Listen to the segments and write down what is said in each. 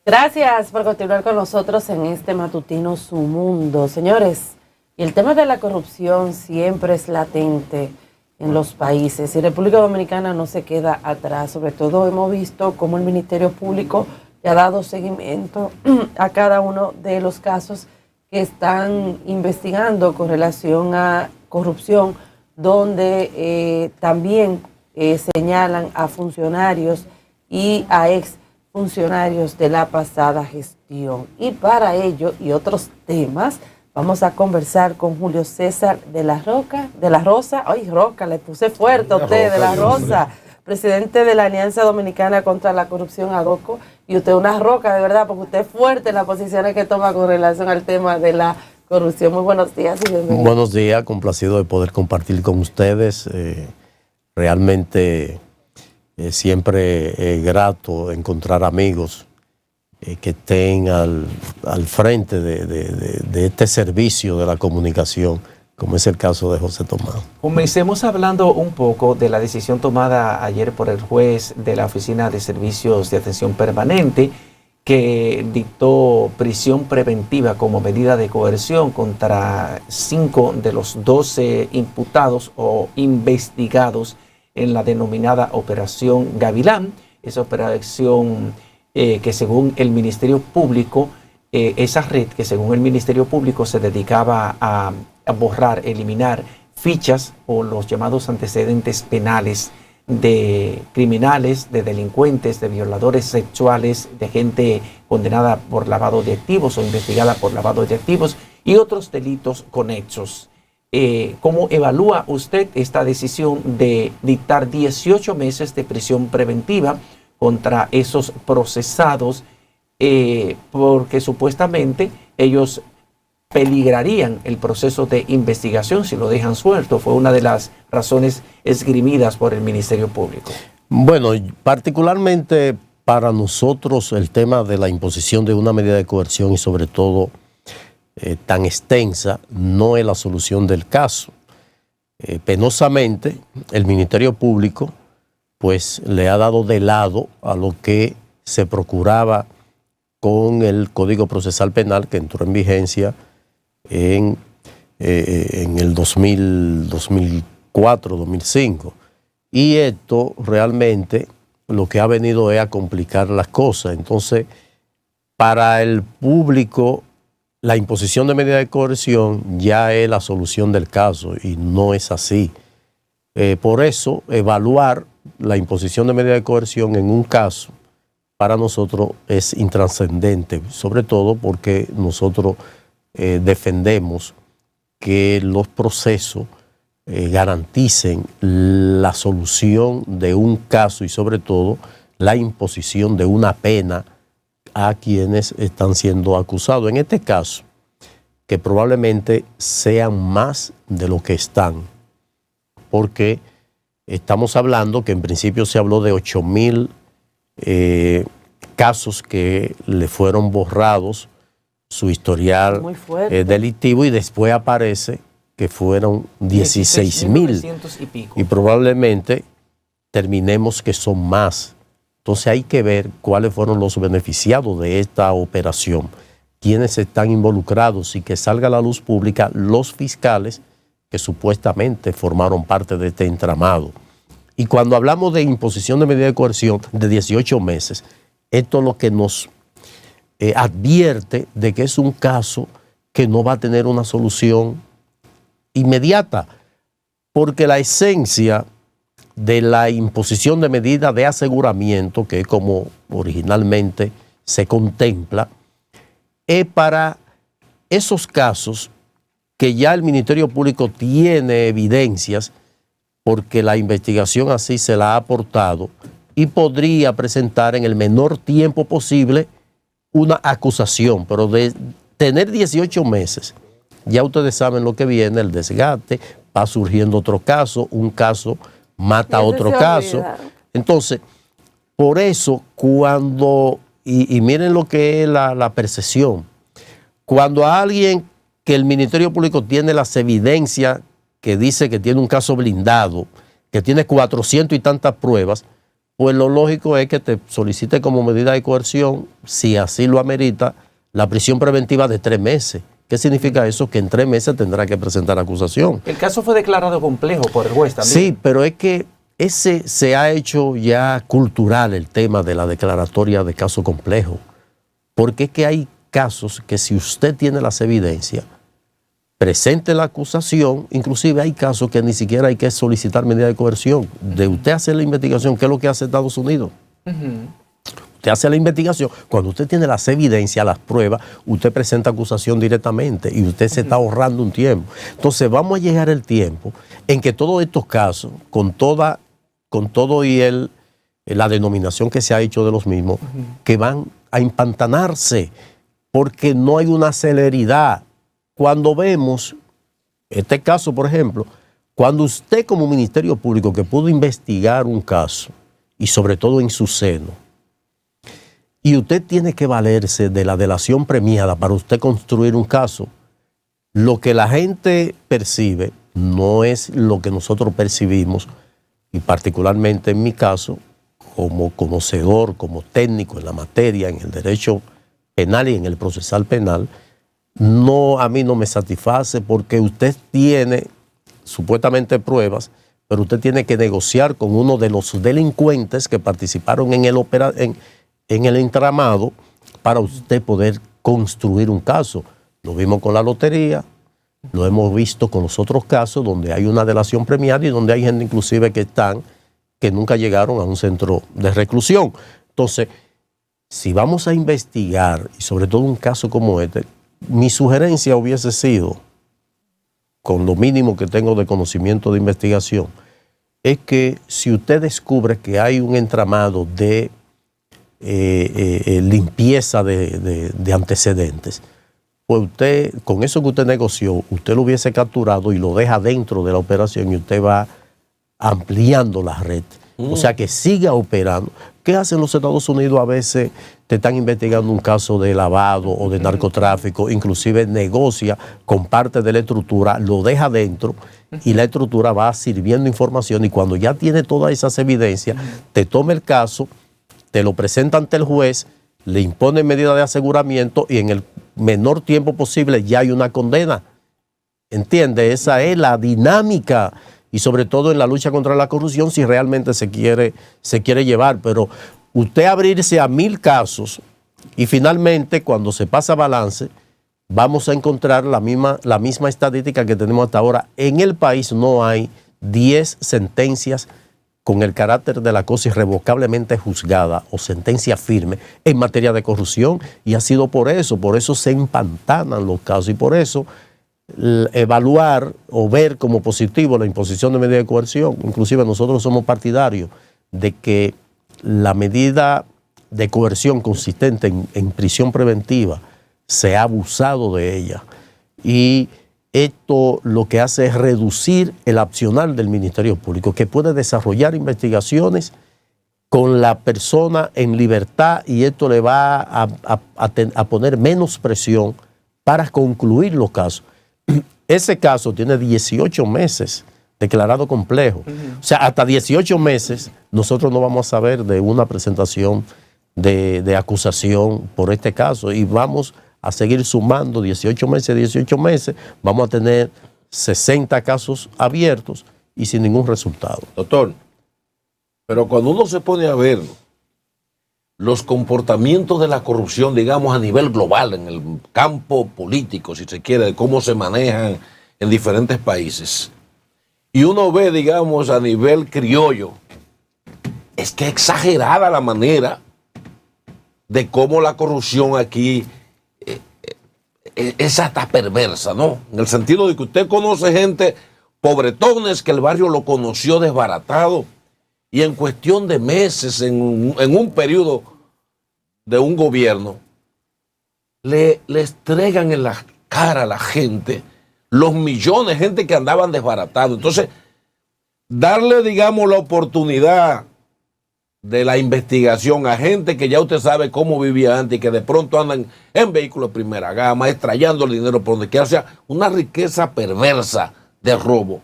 Gracias por continuar con nosotros en este matutino Su Mundo. Señores, el tema de la corrupción siempre es latente en los países y República Dominicana no se queda atrás. Sobre todo hemos visto cómo el Ministerio Público le ha dado seguimiento a cada uno de los casos que están investigando con relación a corrupción, donde también señalan a funcionarios y a ex funcionarios de la pasada gestión. Y para ello y otros temas, vamos a conversar con Julio César de la Rosa. Ay, Roca, le puse fuerte a usted, de la Rosa, presidente de la Alianza Dominicana contra la Corrupción, ADOCO. Y usted una roca, de verdad, porque usted es fuerte en las posiciones que toma con relación al tema de la corrupción. Muy buenos días y bienvenido. Buenos días, complacido de poder compartir con ustedes. Realmente siempre es grato encontrar amigos que estén al frente de este servicio de la comunicación, como es el caso de José Tomás. Comencemos hablando un poco de la decisión tomada ayer por el juez de la Oficina de Servicios de Atención Permanente, que dictó prisión preventiva como medida de coerción contra 5 de los 12 imputados o investigados en la denominada Operación Gavilán. Esa operación que según el Ministerio Público, esa red que según el Ministerio Público se dedicaba a borrar, eliminar fichas o los llamados antecedentes penales de criminales, de delincuentes, de violadores sexuales, de gente condenada por lavado de activos o investigada por lavado de activos y otros delitos conexos. ¿Cómo evalúa usted esta decisión de dictar 18 meses de prisión preventiva contra esos procesados? Porque supuestamente ellos peligrarían el proceso de investigación si lo dejan suelto. Fue una de las razones esgrimidas por el Ministerio Público. Bueno, particularmente para nosotros el tema de la imposición de una medida de coerción y sobre todo tan extensa no es la solución del caso. Penosamente el Ministerio Público pues le ha dado de lado a lo que se procuraba con el Código Procesal Penal que entró en vigencia en el 2004-2005. Y esto realmente lo que ha venido es a complicar las cosas. Entonces, para el público, la imposición de medida de coerción ya es la solución del caso y no es así. Por eso, evaluar la imposición de medida de coerción en un caso para nosotros es intrascendente, sobre todo porque nosotros defendemos que los procesos garanticen la solución de un caso y sobre todo la imposición de una pena a quienes están siendo acusados. En este caso, que probablemente sean más de lo que están, porque estamos hablando que en principio se habló de 8,000 casos que le fueron borrados su historial delictivo y después aparece que fueron 16,000 y probablemente terminemos que son más. Entonces hay que ver cuáles fueron los beneficiados de esta operación, quiénes están involucrados y que salga a la luz pública los fiscales que supuestamente formaron parte de este entramado. Y cuando hablamos de imposición de medida de coerción de 18 meses, esto es lo que nos advierte de que es un caso que no va a tener una solución inmediata, porque la esencia de la imposición de medida de aseguramiento, que es como originalmente se contempla, es para esos casos que ya el Ministerio Público tiene evidencias porque la investigación así se la ha aportado y podría presentar en el menor tiempo posible una acusación, pero de tener 18 meses, ya ustedes saben lo que viene, el desgaste, va surgiendo otro caso, un caso mata a otro caso. Entonces, por eso cuando, y miren lo que es la percepción, cuando a alguien que el Ministerio Público tiene las evidencias que dice que tiene un caso blindado, que tiene 400 y tantas pruebas, pues lo lógico es que te solicite como medida de coerción, si así lo amerita, la prisión preventiva de 3 meses. ¿Qué significa eso? Que en 3 meses tendrá que presentar acusación. El caso fue declarado complejo por el juez también. Sí, pero es que ese se ha hecho ya cultural, el tema de la declaratoria de caso complejo. Porque es que hay casos que si usted tiene las evidencias, presente la acusación, inclusive hay casos que ni siquiera hay que solicitar medida de coerción. De usted hacer la investigación, ¿qué es lo que hace Estados Unidos? Usted hace la investigación, cuando usted tiene las evidencias, las pruebas, usted presenta acusación directamente y usted se está ahorrando un tiempo. Entonces vamos a llegar el tiempo en que todos estos casos, con todo y la denominación que se ha hecho de los mismos, que van a empantanarse porque no hay una celeridad. Cuando vemos este caso, por ejemplo, cuando usted como Ministerio Público que pudo investigar un caso y sobre todo en su seno, y usted tiene que valerse de la delación premiada para usted construir un caso, lo que la gente percibe no es lo que nosotros percibimos, y particularmente en mi caso, como conocedor, como técnico en la materia, en el derecho penal y en el procesal penal, a mí no me satisface porque usted tiene supuestamente pruebas, pero usted tiene que negociar con uno de los delincuentes que participaron en el entramado para usted poder construir un caso. Lo vimos con la lotería, lo hemos visto con los otros casos donde hay una delación premiada y donde hay gente inclusive que nunca llegaron a un centro de reclusión. Entonces, si vamos a investigar, y sobre todo un caso como este, mi sugerencia hubiese sido, con lo mínimo que tengo de conocimiento de investigación, es que si usted descubre que hay un entramado de limpieza de antecedentes, pues usted, con eso que usted negoció, usted lo hubiese capturado y lo deja dentro de la operación y usted va ampliando la red. O sea, que siga operando. ¿Qué hacen los Estados Unidos? A veces te están investigando un caso de lavado o de narcotráfico, inclusive negocia con parte de la estructura, lo deja dentro y la estructura va sirviendo información y cuando ya tiene todas esas evidencias, te toma el caso, te lo presenta ante el juez, le impone medida de aseguramiento y en el menor tiempo posible ya hay una condena. ¿Entiende? Esa es la dinámica y sobre todo en la lucha contra la corrupción si realmente se quiere llevar. Pero usted abrirse a 1000 casos y finalmente cuando se pasa balance vamos a encontrar la misma estadística que tenemos hasta ahora. En el país no hay 10 sentencias con el carácter de la cosa irrevocablemente juzgada o sentencia firme en materia de corrupción y ha sido por eso se empantanan los casos y por eso evaluar o ver como positivo la imposición de medida de coerción. Inclusive nosotros somos partidarios de que la medida de coerción consistente en prisión preventiva se ha abusado de ella y esto lo que hace es reducir el accionar del Ministerio Público, que puede desarrollar investigaciones con la persona en libertad y esto le va a poner menos presión para concluir los casos. Ese caso tiene 18 meses declarado complejo. O sea, hasta 18 meses nosotros no vamos a saber de una presentación de acusación por este caso y vamos a seguir sumando 18 meses, vamos a tener 60 casos abiertos y sin ningún resultado. Doctor, pero cuando uno se pone a ver los comportamientos de la corrupción, digamos, a nivel global, en el campo político, si se quiere, de cómo se manejan en diferentes países, y uno ve, digamos, a nivel criollo, es que es exagerada la manera de cómo la corrupción aquí es hasta perversa, ¿no? En el sentido de que usted conoce gente, pobretones, que el barrio lo conoció desbaratado, y en cuestión de meses, en un periodo de un gobierno, le estregan en la cara a la gente los millones de gente que andaban desbaratados. Entonces, darle, digamos, la oportunidad de la investigación a gente que ya usted sabe cómo vivía antes y que de pronto andan en vehículos de primera gama, extrayendo el dinero por donde quiera. O sea, una riqueza perversa de robo.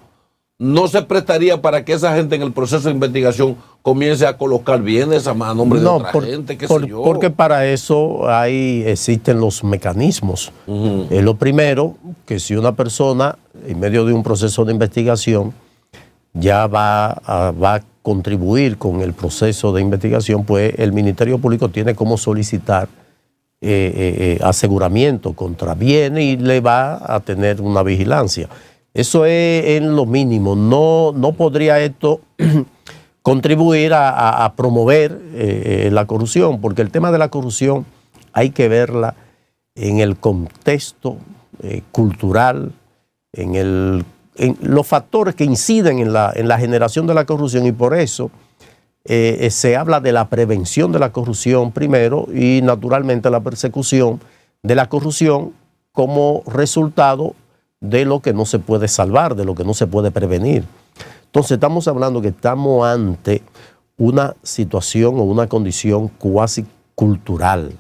no se prestaría para que esa gente en el proceso de investigación comience a colocar bienes a nombre de otra gente, qué sé yo. Porque para eso existen los mecanismos. Lo primero, que si una persona en medio de un proceso de investigación ya va a contribuir con el proceso de investigación, pues el Ministerio Público tiene como solicitar aseguramiento contra bienes y le va a tener una vigilancia. Eso es en lo mínimo. No podría esto contribuir a promover la corrupción, porque el tema de la corrupción hay que verla en el contexto cultural, en los factores que inciden en la generación de la corrupción, y por eso se habla de la prevención de la corrupción primero y naturalmente la persecución de la corrupción como resultado de lo que no se puede salvar, de lo que no se puede prevenir. Entonces estamos hablando que estamos ante una situación o una condición cuasi cultural,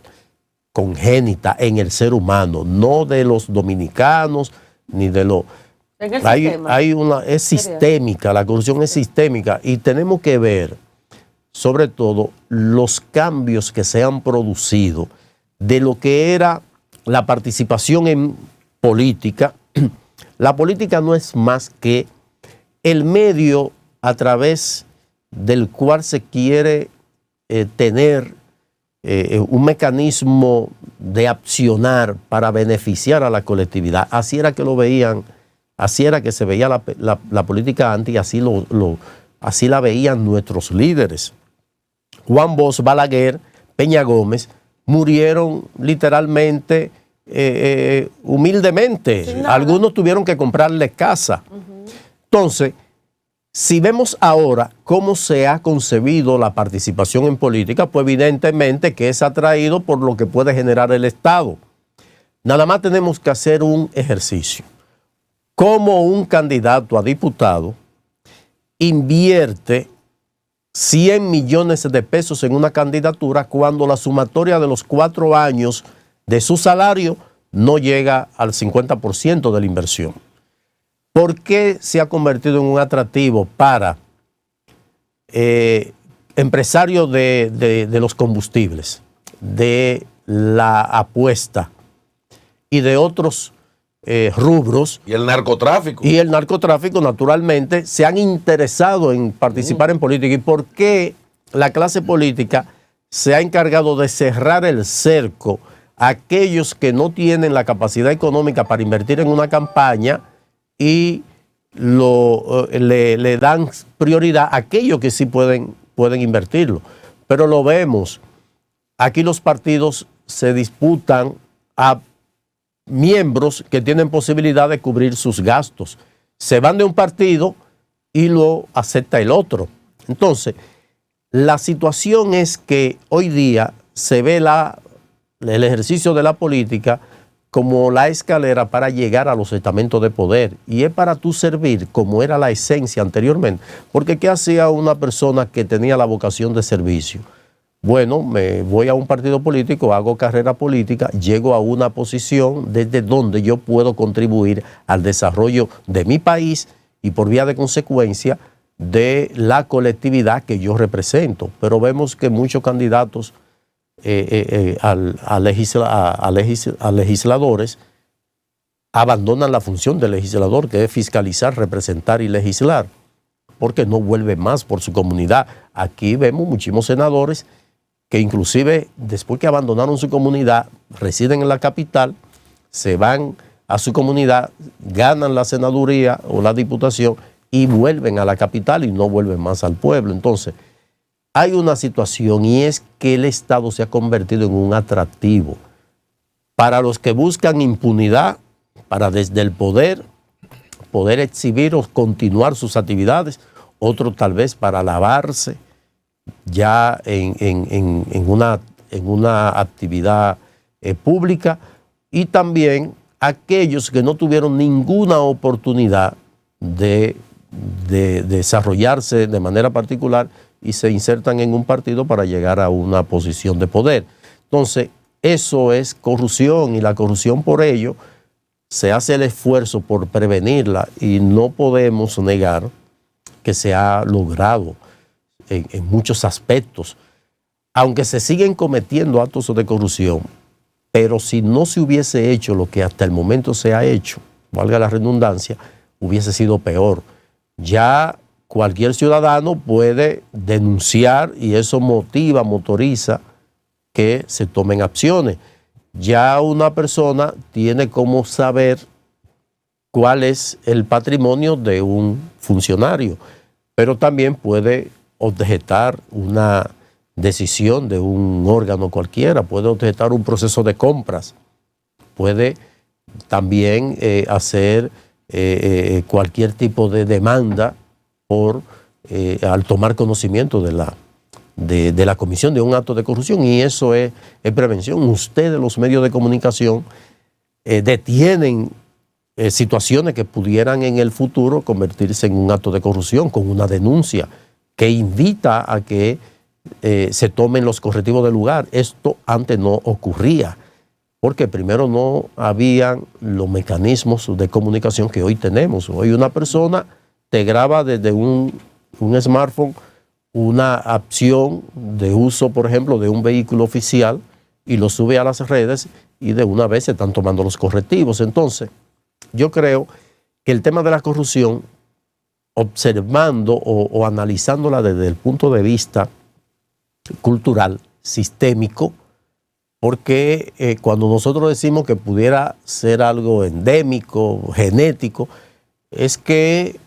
congénita en el ser humano, no de los dominicanos ni de los... es sistémica, la corrupción es sistémica, y tenemos que ver sobre todo los cambios que se han producido de lo que era la participación en política. La política no es más que el medio a través del cual se quiere tener un mecanismo de accionar para beneficiar a la colectividad. Así era que lo veían, así era que se veía la política antes, y así la veían nuestros líderes. Juan Bosch, Balaguer, Peña Gómez murieron literalmente humildemente. Algunos tuvieron que comprarle casa. Entonces, si vemos ahora cómo se ha concebido la participación en política, pues evidentemente que es atraído por lo que puede generar el Estado. Nada más tenemos que hacer un ejercicio. Cómo un candidato a diputado invierte 100 millones de pesos en una candidatura cuando la sumatoria de los 4 años de su salario no llega al 50% de la inversión. ¿Por qué se ha convertido en un atractivo para empresarios de los combustibles, de la apuesta y de otros rubros? Y el narcotráfico. Y el narcotráfico, naturalmente, se han interesado en participar en política. ¿Y por qué la clase política se ha encargado de cerrar el cerco a aquellos que no tienen la capacidad económica para invertir en una campaña y le dan prioridad a aquellos que sí pueden invertirlo? Pero lo vemos. Aquí los partidos se disputan a miembros que tienen posibilidad de cubrir sus gastos. Se van de un partido y lo acepta el otro. Entonces, la situación es que hoy día se ve el ejercicio de la política como la escalera para llegar a los estamentos de poder, y es para tú servir como era la esencia anteriormente. Porque ¿qué hacía una persona que tenía la vocación de servicio? Bueno, me voy a un partido político, hago carrera política, llego a una posición desde donde yo puedo contribuir al desarrollo de mi país y por vía de consecuencia de la colectividad que yo represento. Pero vemos que muchos candidatos a legisladores abandonan la función del legislador, que es fiscalizar, representar y legislar, porque no vuelve más por su comunidad. Aquí vemos muchísimos senadores que inclusive después que abandonaron su comunidad, residen en la capital, se van a su comunidad, ganan la senaduría o la diputación y vuelven a la capital y no vuelven más al pueblo. Entonces, hay una situación, y es que el Estado se ha convertido en un atractivo para los que buscan impunidad, para desde el poder exhibir o continuar sus actividades, otros tal vez para lavarse ya en una actividad pública, y también aquellos que no tuvieron ninguna oportunidad de desarrollarse de manera particular y se insertan en un partido para llegar a una posición de poder. Entonces, eso es corrupción, y la corrupción por ello se hace el esfuerzo por prevenirla y no podemos negar que se ha logrado en muchos aspectos, aunque se siguen cometiendo actos de corrupción, pero si no se hubiese hecho lo que hasta el momento se ha hecho, valga la redundancia, hubiese sido peor. Ya cualquier ciudadano puede denunciar y eso motoriza que se tomen acciones. Ya una persona tiene cómo saber cuál es el patrimonio de un funcionario, pero también puede objetar una decisión de un órgano cualquiera, puede objetar un proceso de compras, puede también hacer cualquier tipo de demanda al tomar conocimiento de la comisión de un acto de corrupción, y eso es prevención. Ustedes, los medios de comunicación, detienen situaciones que pudieran en el futuro convertirse en un acto de corrupción con una denuncia que invita a que se tomen los correctivos del lugar. Esto antes no ocurría, porque primero no habían los mecanismos de comunicación que hoy tenemos. Hoy una persona te graba desde un smartphone una acción de uso, por ejemplo, de un vehículo oficial y lo sube a las redes y de una vez se están tomando los correctivos. Entonces, yo creo que el tema de la corrupción, observando o analizándola desde el punto de vista cultural, sistémico, porque cuando nosotros decimos que pudiera ser algo endémico, genético, es que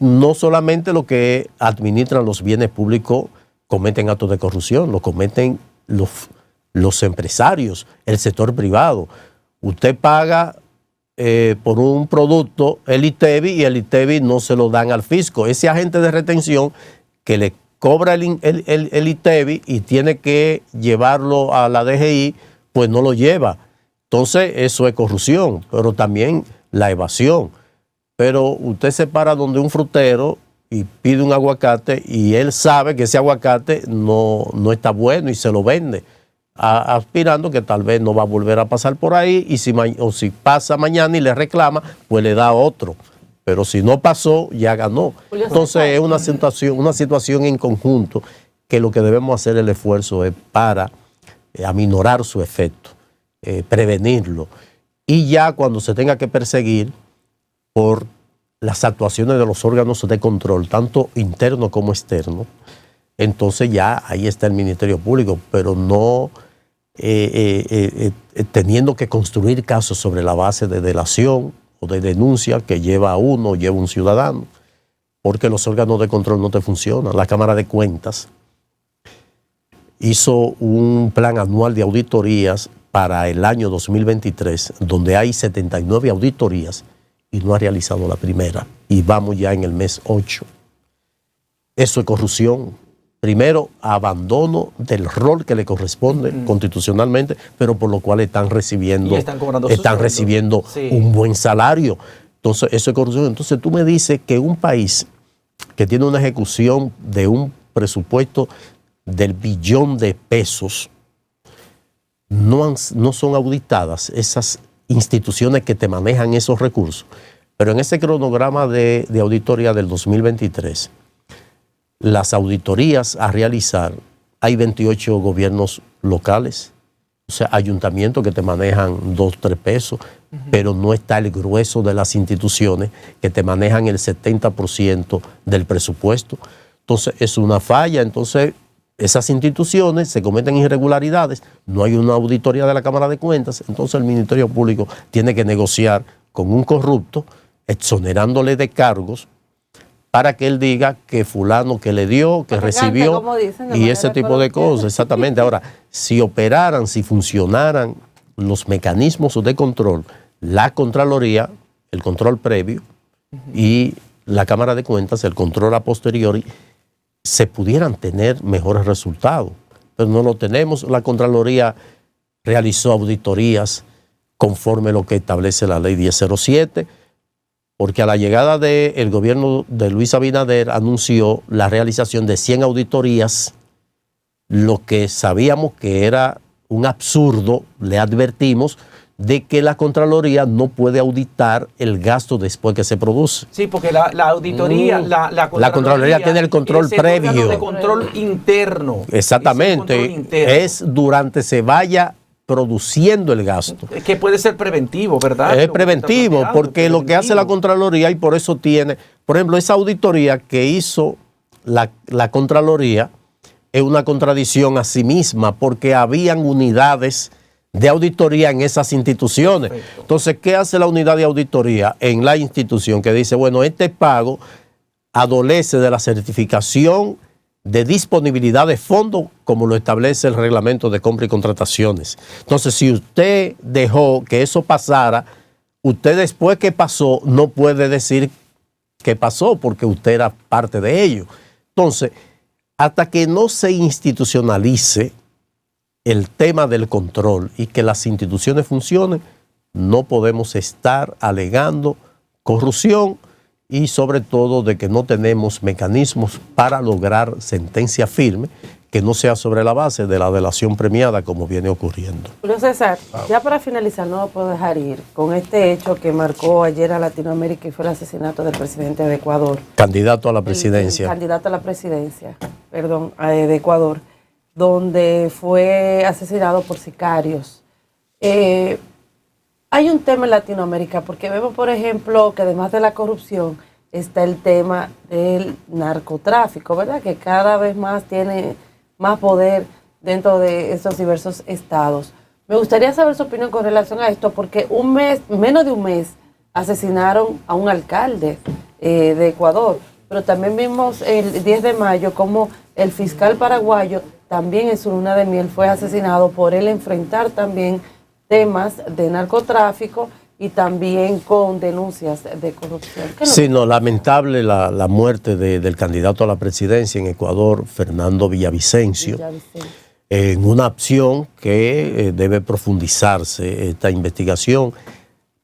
no solamente los que administran los bienes públicos cometen actos de corrupción, lo cometen los empresarios, el sector privado. Usted paga por un producto el ITEVI y el ITEVI no se lo dan al fisco. Ese agente de retención que le cobra el ITEVI y tiene que llevarlo a la DGI, pues no lo lleva. Entonces eso es corrupción, pero también la evasión. Pero usted se para donde un frutero y pide un aguacate y él sabe que ese aguacate no está bueno y se lo vende, aspirando que tal vez no va a volver a pasar por ahí, y si pasa mañana y le reclama, pues le da otro. Pero si no pasó, ya ganó. Entonces es una situación en conjunto que lo que debemos hacer el esfuerzo es para aminorar su efecto, prevenirlo. Y ya cuando se tenga que perseguir por las actuaciones de los órganos de control, tanto interno como externo, entonces ya ahí está el Ministerio Público, pero no teniendo que construir casos sobre la base de delación o de denuncia que lleva uno o lleva un ciudadano, porque los órganos de control no te funcionan. La Cámara de Cuentas hizo un plan anual de auditorías para el año 2023, donde hay 79 auditorías y no ha realizado la primera, y vamos ya en el mes 8. Eso es corrupción. Primero, abandono del rol que le corresponde constitucionalmente, pero por lo cual están recibiendo un buen salario. Entonces, eso es corrupción. Entonces, tú me dices que un país que tiene una ejecución de un presupuesto del billón de pesos, no son auditadas esas instituciones que te manejan esos recursos. Pero en ese cronograma de auditoría del 2023, las auditorías a realizar, hay 28 gobiernos locales, o sea, ayuntamientos que te manejan 2, 3 pesos, pero no está el grueso de las instituciones que te manejan el 70% del presupuesto. Entonces, es una falla. Entonces, esas instituciones se cometen irregularidades, no hay una auditoría de la Cámara de Cuentas, entonces el Ministerio Público tiene que negociar con un corrupto, exonerándole de cargos, para que él diga que fulano que le dio, que recibió, y ese tipo de cosas. Exactamente. Ahora, si operaran, si funcionaran los mecanismos de control, la Contraloría, el control previo, y la Cámara de Cuentas, el control a posteriori, se pudieran tener mejores resultados. Pero no lo tenemos. La Contraloría realizó auditorías conforme lo que establece la ley 1007, porque a la llegada del gobierno de Luis Abinader anunció la realización de 100 auditorías, lo que sabíamos que era un absurdo, le advertimos, de que la Contraloría no puede auditar el gasto después que se produce. Sí, porque la auditoría, la Contraloría tiene el control previo. De control interno. Exactamente. Es durante se vaya produciendo el gasto. Que puede ser preventivo, ¿verdad? Es preventivo, porque lo que hace la Contraloría, y por eso tiene, por ejemplo, esa auditoría que hizo la Contraloría es una contradicción a sí misma, porque habían unidades de auditoría en esas instituciones. Perfecto. Entonces, ¿qué hace la unidad de auditoría en la institución? Que dice, bueno, este pago adolece de la certificación de disponibilidad de fondos, como lo establece el reglamento de compra y contrataciones. Entonces, si usted dejó que eso pasara, usted después que pasó no puede decir que pasó, porque usted era parte de ello. Entonces, hasta que no se institucionalice el tema del control y que las instituciones funcionen, no podemos estar alegando corrupción y sobre todo de que no tenemos mecanismos para lograr sentencia firme que no sea sobre la base de la delación premiada como viene ocurriendo. Julio César, ya para finalizar, no lo puedo dejar ir con este hecho que marcó ayer a Latinoamérica y fue el asesinato del presidente de Ecuador. Candidato a la presidencia. Candidato a la presidencia, perdón, de Ecuador, donde fue asesinado por sicarios. Hay un tema en Latinoamérica, porque vemos, por ejemplo, que además de la corrupción, está el tema del narcotráfico, ¿verdad? Que cada vez más tiene más poder dentro de estos diversos estados. Me gustaría saber su opinión con relación a esto, porque menos de un mes, asesinaron a un alcalde de Ecuador, pero también vimos el 10 de mayo como el fiscal paraguayo también en su luna de miel fue asesinado por él enfrentar también temas de narcotráfico y también con denuncias de corrupción. Sí, no, lamentable la muerte del candidato a la presidencia en Ecuador, Fernando Villavicencio, en una acción que debe profundizarse esta investigación.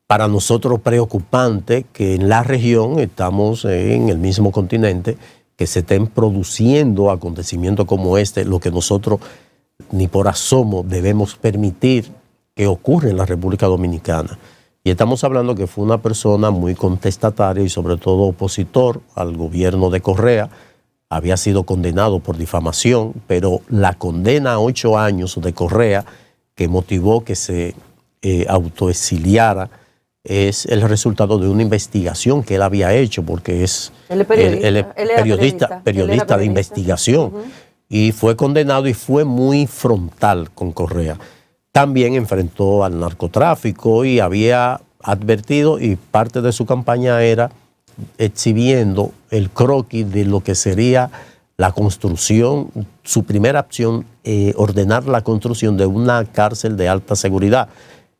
Para nosotros preocupante que en la región, estamos en el mismo continente, que se estén produciendo acontecimientos como este, lo que nosotros ni por asomo debemos permitir que ocurra en la República Dominicana. Y estamos hablando que fue una persona muy contestataria y sobre todo opositor al gobierno de Correa. Había sido condenado por difamación, pero la condena a 8 años de Correa, que motivó que se autoexiliara, es el resultado de una investigación que él había hecho, porque él es periodista de investigación. Y fue condenado y fue muy frontal con Correa. También enfrentó al narcotráfico y había advertido, y parte de su campaña era exhibiendo el croquis de lo que sería la construcción, su primera opción, ordenar la construcción de una cárcel de alta seguridad.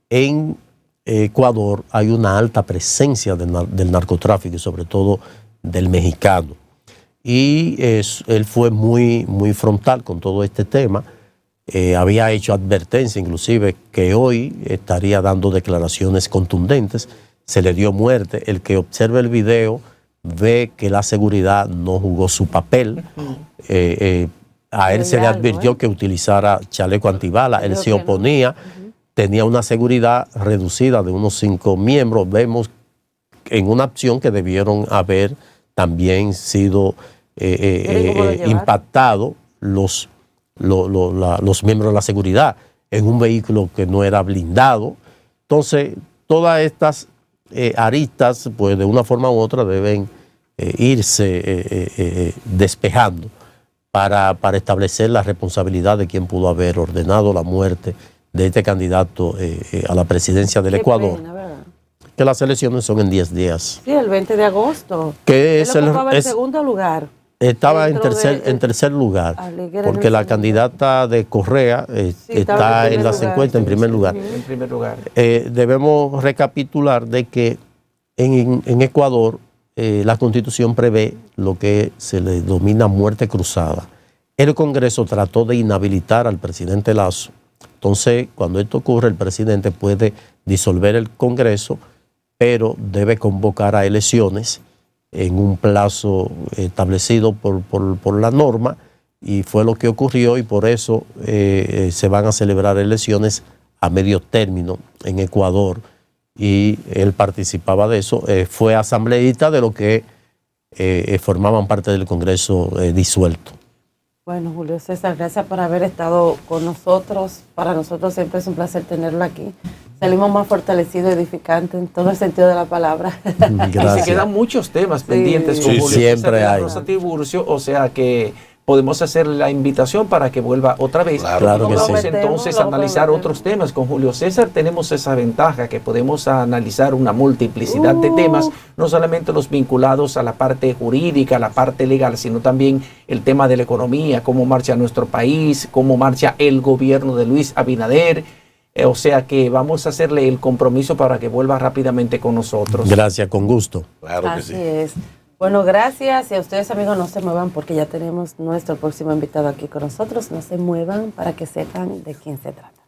En Ecuador hay una alta presencia del narcotráfico y sobre todo del mexicano. Y él fue muy, muy frontal con todo este tema. Había hecho advertencia inclusive que hoy estaría dando declaraciones contundentes. Se le dio muerte. El que observe el video ve que la seguridad no jugó su papel. A él se le advirtió que utilizara chaleco antibala. Él se oponía. Tenía una seguridad reducida de unos 5 miembros. Vemos en una acción que debieron haber también sido impactados los miembros de la seguridad en un vehículo que no era blindado. Entonces, todas estas aristas, pues de una forma u otra deben irse despejando para establecer la responsabilidad de quien pudo haber ordenado la muerte de este candidato a la presidencia del Ecuador. Pena, que las elecciones son en 10 días. Sí, el 20 de agosto. Que es el segundo lugar. Estaba en tercer lugar, porque la candidata de Correa está en las encuestas en primer lugar. En primer lugar. Debemos recapitular de que en Ecuador la Constitución prevé lo que se le denomina muerte cruzada. El Congreso trató de inhabilitar al presidente Lasso. Entonces, cuando esto ocurre, el presidente puede disolver el Congreso, pero debe convocar a elecciones en un plazo establecido por la norma, y fue lo que ocurrió, y por eso se van a celebrar elecciones a medio término en Ecuador y él participaba de eso. Fue asambleísta de lo que formaban parte del Congreso disuelto. Bueno, Julio César, gracias por haber estado con nosotros. Para nosotros siempre es un placer tenerlo aquí. Salimos más fortalecidos, edificantes en todo el sentido de la palabra. Gracias. Y se quedan muchos temas pendientes con Julio siempre César hay. Rosa Tiburcio, o sea que podemos hacer la invitación para que vuelva otra vez. Claro que vamos sí. entonces a analizar otros temas. Con Julio César tenemos esa ventaja que podemos analizar una multiplicidad de temas, no solamente los vinculados a la parte jurídica, a la parte legal, sino también el tema de la economía, cómo marcha nuestro país, cómo marcha el gobierno de Luis Abinader. O sea que vamos a hacerle el compromiso para que vuelva rápidamente con nosotros. Gracias, con gusto. Claro que Así sí. es. Bueno, gracias. Y a ustedes, amigos, no se muevan porque ya tenemos nuestro próximo invitado aquí con nosotros. No se muevan para que sepan de quién se trata.